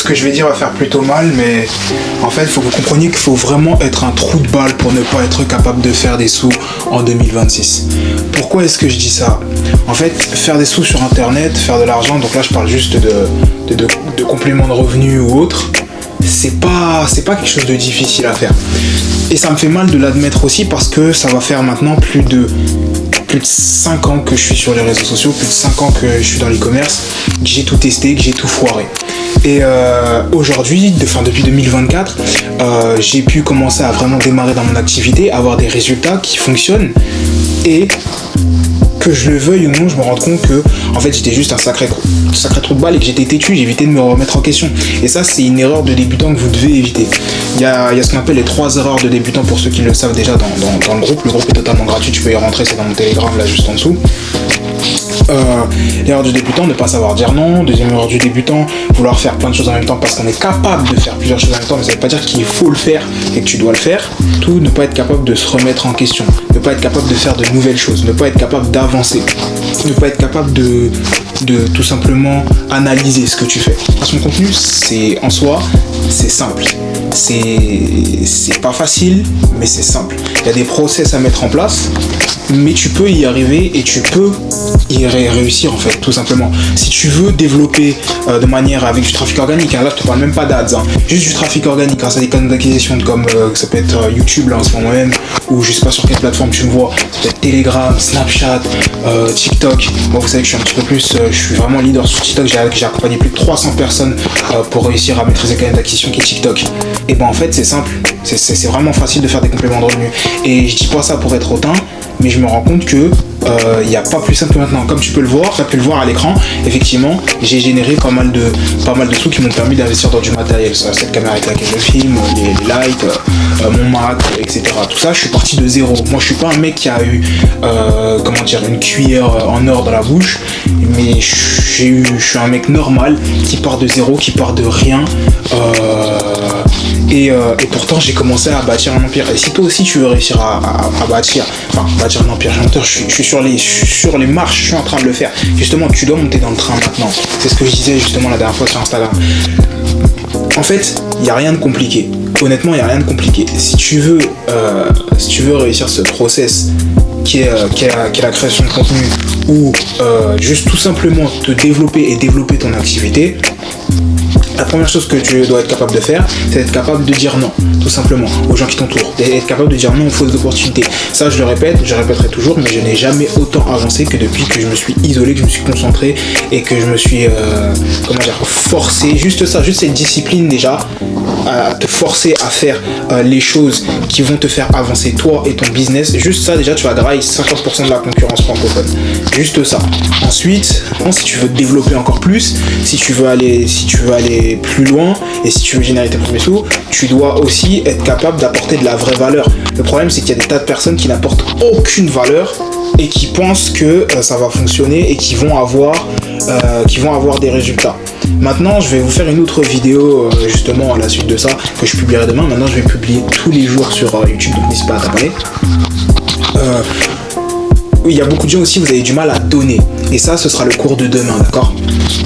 que je vais dire va faire plutôt mal, mais en fait, il faut que vous compreniez qu'il faut vraiment être un trou de balle pour ne pas être capable de faire des sous en 2026. Pourquoi est-ce que je dis ça? En fait, faire des sous sur Internet, faire de l'argent, donc là je parle juste de compléments de revenus ou autre, c'est pas quelque chose de difficile à faire. Et ça me fait mal de l'admettre aussi parce que ça va faire maintenant plus de 5 ans que je suis sur les réseaux sociaux, plus de 5 ans que je suis dans l'e-commerce, que j'ai tout testé, que j'ai tout foiré. Et aujourd'hui, depuis 2024, j'ai pu commencer à vraiment démarrer dans mon activité, avoir des résultats qui fonctionnent et que je le veuille ou non, je me rends compte que en fait j'étais juste un sacré trou de balle et que j'étais têtu, j'ai évité de me remettre en question. Et ça, c'est une erreur de débutant que vous devez éviter. Il y a ce qu'on appelle les 3 erreurs de débutant pour ceux qui le savent déjà dans le groupe. Le groupe est totalement gratuit, tu peux y rentrer, c'est dans mon Telegram là juste en dessous. L'erreur du débutant, ne pas savoir dire non. Deuxième erreur du débutant, vouloir faire plein de choses en même temps parce qu'on est capable de faire plusieurs choses en même temps, mais ça veut pas dire qu'il faut le faire et que tu dois le faire. Tout, ne pas être capable de se remettre en question, ne pas être capable de faire de nouvelles choses, ne pas être capable d'avancer, ne pas être capable de tout simplement analyser ce que tu fais. Parce que mon contenu, c'est en soi, c'est simple. C'est pas facile, mais c'est simple. Il y a des process à mettre en place, mais tu peux y arriver et tu peux y réussir en fait, tout simplement. Si tu veux développer de manière avec du trafic organique, là je te parle même pas d'ads, juste du trafic organique grâce à des canaux d'acquisition comme ça peut être YouTube là en ce moment même, ou je sais pas sur quelle plateforme tu me vois, ça peut être Telegram, Snapchat, TikTok. Moi vous savez que je suis un petit peu plus, je suis vraiment leader sur TikTok, j'ai accompagné plus de 300 personnes pour réussir à maîtriser le canal d'acquisition qui est TikTok. Et ben en fait c'est simple, c'est vraiment facile de faire des compléments de revenus. Et je dis pas ça pour être hautain, mais je me rends compte que il n'y a pas plus simple que maintenant. Comme tu peux le voir à l'écran, effectivement, j'ai généré pas mal de sous qui m'ont permis d'investir dans du matériel. Cette caméra avec laquelle je filme, les lights, mon Mac, etc. Tout ça, je suis parti de zéro. Moi, je suis pas un mec qui a eu, une cuillère en or dans la bouche, mais je suis un mec normal qui part de zéro, qui part de rien. Et pourtant j'ai commencé à bâtir un empire. Et si toi aussi tu veux réussir à bâtir un empire, je suis sur les marches, je suis en train de le faire. Justement, tu dois monter dans le train maintenant. C'est ce que je disais justement la dernière fois sur Instagram. En fait, il n'y a rien de compliqué. Honnêtement, il n'y a rien de compliqué. Si tu veux réussir ce process qui est la création de contenu ou juste tout simplement te développer et développer ton activité, la première chose que tu dois être capable de faire, c'est être capable de dire non, tout simplement, aux gens qui t'entourent. Être capable de dire non aux fausses opportunités. Ça, je le répète, je répéterai toujours, mais je n'ai jamais autant avancé que depuis que je me suis isolé, que je me suis concentré et que je me suis, forcé. Juste ça, juste cette discipline déjà, à te forcer à faire les choses qui vont te faire avancer toi et ton business. Juste ça, déjà, tu vas drive 50% de la concurrence francophone. Juste ça. Ensuite, si tu veux te développer encore plus, si tu veux aller plus loin et si tu veux générer tes premiers sous, tu dois aussi être capable d'apporter de la vraie valeur. Le problème, c'est qu'il y a des tas de personnes qui n'apportent aucune valeur et qui pensent que ça va fonctionner et qui vont avoir des résultats. Maintenant, je vais vous faire une autre vidéo justement à la suite de ça que je publierai demain. Maintenant, je vais publier tous les jours sur YouTube, donc n'hésite pas à t'abonner. Oui, il y a beaucoup de gens aussi, vous avez du mal à donner. Et ça, ce sera le cours de demain, d'accord?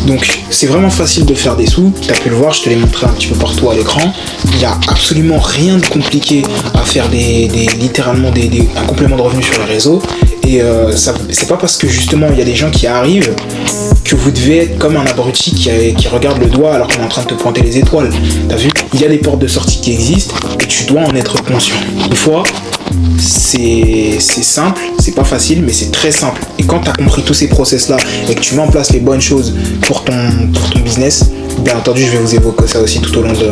Donc, c'est vraiment facile de faire des sous. Tu as pu le voir, je te l'ai montré un petit peu partout à l'écran. Il n'y a absolument rien de compliqué à faire littéralement un complément de revenus sur les réseaux. Et c'est pas parce que justement il y a des gens qui arrivent que vous devez être comme un abruti qui regarde le doigt alors qu'on est en train de te pointer les étoiles. T'as vu? Il y a des portes de sortie qui existent et tu dois en être conscient. Une fois, c'est simple, c'est pas facile, mais c'est très simple. Et quand tu as compris tous ces process-là et que tu mets en place les bonnes choses pour ton business, bien entendu, je vais vous évoquer ça aussi tout au long de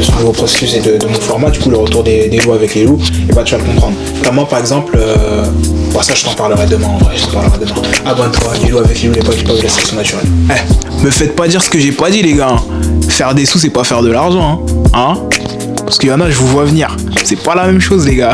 ce nouveau processus et de mon format, du coup, le retour des loups avec les loups, et bah tu vas le comprendre. Comme moi, par exemple, ça je t'en parlerai demain en vrai, Abonne-toi, les loups avec les loups, les potes de la sélection naturelle. Me faites pas dire ce que j'ai pas dit, les gars. Faire des sous, c'est pas faire de l'argent, hein. Parce qu'il y en a, je vous vois venir. C'est pas la même chose, les gars.